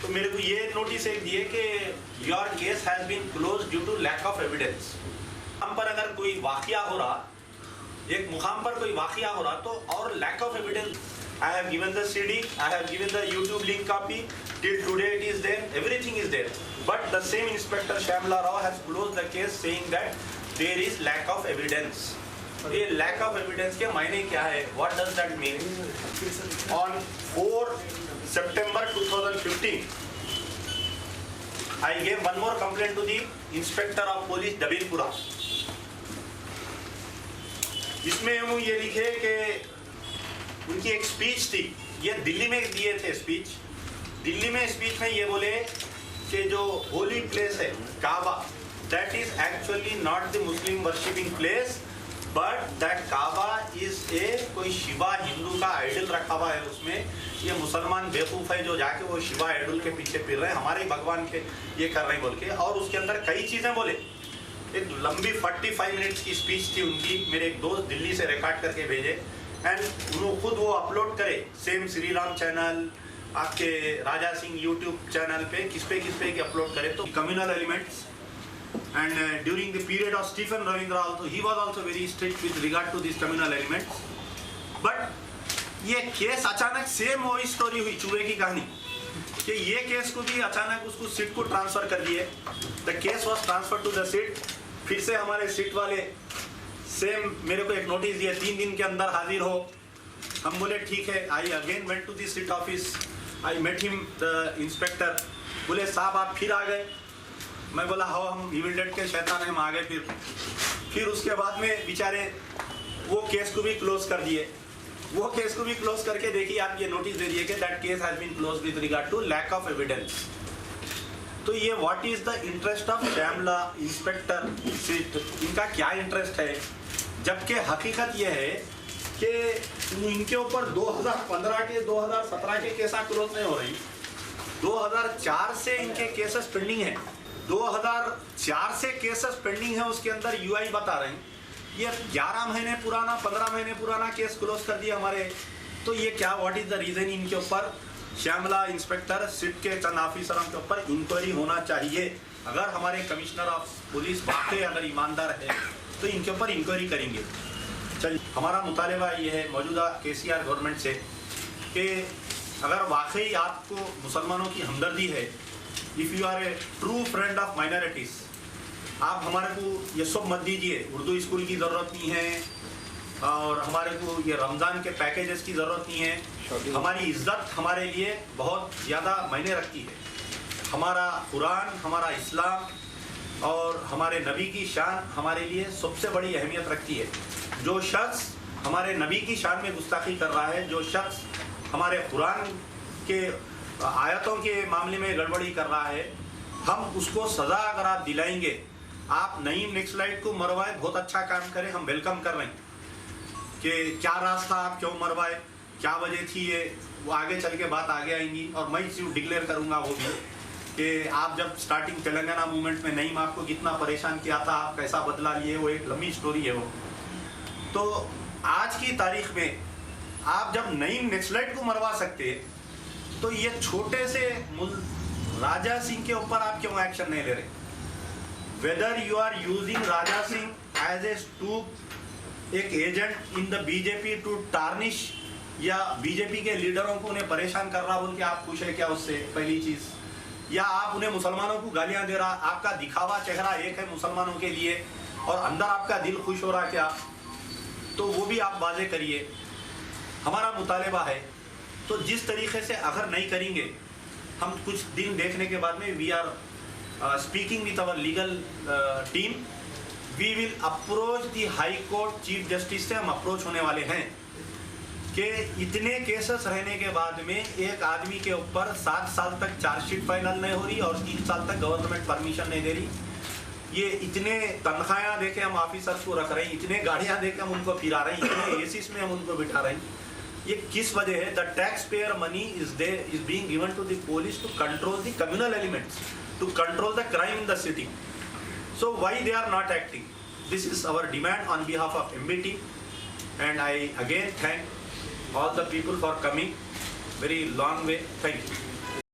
तो मेरे को ये नोटिस एक दिए कि your case has been close due to lack of evidence. हम पर अगर कोई वाकया हो रहा, एक मुकाम पर कोई वाकया हो रहा तो और lack of evidence, I have given the CD, I have given the YouTube link copy, till today it is there, everything is there. But the same Inspector Shyamala Rao has closed the case saying that there is lack of evidence. ये lack of evidence के मायने क्या है? What does that mean? On 4 September 2015, I gave one more complaint to the Inspector of Police Dabilpura. इसमें हम ये लिखे कि उनकी एक स्पीच थी, ये दिल्ली में दिए थे स्पीच। दिल्ली में स्पीच में ये बोले कि जो होली प्लेस है Kaaba, that is actually not the Muslim worshipping place, but that Kaaba is a कोई शिवा हिंदू का आइडल रखा हुआ है उसमें। ये मुसलमान बेवकूफ़ है जो जाके वो शिवा आइडल के पीछे फिर रहे हैं, हमारे भगवान के ये कर रहे हैं बोल के। और उसके अंदर कई चीज़ें बोले। एक लंबी 45 मिनट्स की स्पीच थी उनकी, मेरे एक दोस्त दिल्ली से रिकॉर्ड करके भेजे एंड उन्होंने खुद वो अपलोड करे सेम श्री राम चैनल, आपके राजा सिंह यूट्यूब चैनल पे किस पे की अपलोड करे। तो communal elements and during the period of Stephen Ravindra also he was also very strict with regard to this communal elements. But ये केस अचानक सेम वही स्टोरी हुई, चूहे की कहानी, कि ये केस को भी अचानक उसको सिट को ट्रांसफर कर दिए। The case was transfer to the SIT. फिर से हमारे सिट वाले सेम मेरे को एक नोटिस दिया 3 दिन के अंदर हाजिर हो। हम बोले ठीक है। I again went to the SIT office, I met him the inspector. बोले साहब आप फिर आ गए। मैं बोला हाँ हम इविल डेड के शैतान हम आ गए। फिर उसके बाद में बेचारे वो केस को भी क्लोज कर दिए। वो केस को भी क्लोज करके देखिए आप ये नोटिस दे दिए कि that case has been close with regard to lack of evidence. तो ये what is the interest of Shyamala inspector SIT, इनका क्या इंटरेस्ट है? जबकि हकीकत यह है कि इनके ऊपर 2015 के 2017 के केस क्लोज नहीं हो रही। 2004 से इनके केसेस पेंडिंग है। 2004 से केसेस पेंडिंग है, उसके अंदर यूआई बता रहे हैं ये 11 महीने पुराना 15 महीने पुराना केस क्लोज कर दिया हमारे। तो ये क्या व्हाट इज द रीजन? इनके ऊपर श्यामला इंस्पेक्टर सिट के चंद ऑफिसरों के ऊपर इंक्वायरी होना चाहिए। अगर हमारे कमिश्नर ऑफ पुलिस वाकई अगर ईमानदार है तो इनके ऊपर इंक्वायरी करेंगे। चलिए हमारा मुतालबा ये है मौजूदा केसीआर गवर्नमेंट से कि अगर वाकई आपको मुसलमानों की हमदर्दी है, if you are a true friend of minorities, आप हमारे को ये सब मत दीजिए। उर्दू स्कूल की ज़रूरत नहीं है और हमारे को ये रमज़ान के पैकेजेस की ज़रूरत नहीं है। हमारी इज़्ज़त हमारे लिए बहुत ज़्यादा मायने रखती है। हमारा कुरान, हमारा इस्लाम और हमारे नबी की शान हमारे लिए सबसे बड़ी अहमियत रखती है। जो शख्स हमारे नबी की शान में गुस्ताखी कर रहा है, जो शख्स हमारे कुरान के आयतों के मामले में गड़बड़ी कर रहा है, हम उसको सज़ा अगर आप दिलाएंगे। आप नईम नेक्सलाइट को मरवाए, बहुत अच्छा काम करें, हम वेलकम कर रहे हैं कि क्या रास्ता आप क्यों मरवाए, क्या वजह थी, ये वो आगे चल के बात आगे आएंगी। और मैं इसी डिक्लेयर करूँगा वो भी कि आप जब स्टार्टिंग तेलंगाना मूवमेंट में नईम आपको कितना परेशान किया था, आप कैसा बदला लिए, वो एक लंबी स्टोरी है वो। तो आज की तारीख में आप जब नईम नेक्सलाइट को मरवा सकते तो ये छोटे से राजा सिंह के ऊपर आप क्यों एक्शन नहीं ले रहे? Whether you are using Raja Singh as a stooge, एक agent in the BJP to tarnish, या बीजेपी के लीडरों को उन्हें परेशान कर रहा बोल के आप खुश है क्या उससे? पहली चीज़, या आप उन्हें मुसलमानों को गालियां दे रहा, आपका दिखावा चेहरा एक है मुसलमानों के लिए और अंदर आपका दिल खुश हो रहा क्या? तो वो भी आप वाजे करिए। हमारा मुतालबा है तो जिस तरीके से अगर नहीं करेंगे, हम कुछ दिन देखने के बाद में we are speaking with our legal team, we will approach the high court chief justice से हम अप्रोच होने वाले हैं कि इतने केसेस रहने के बाद में एक आदमी के ऊपर 7 साल तक चार्जशीट फाइनल नहीं हो रही और 3 साल तक गवर्नमेंट परमिशन नहीं दे रही। ये इतने तनख्वाहियाँ देके हम ऑफिसर्स को रख रहे हैं, इतने गाड़ियाँ देके हम उनको फिरा रहे हैं, इतने एसीस में हम उनको बिठा रहे हैं। ये किस वजह है? The tax payer money is being given to the police to control the communal elements, to control the crime in the city. So why they are not acting? This is our demand on behalf of MBT, and I again thank all the people for coming very long way. Thank you.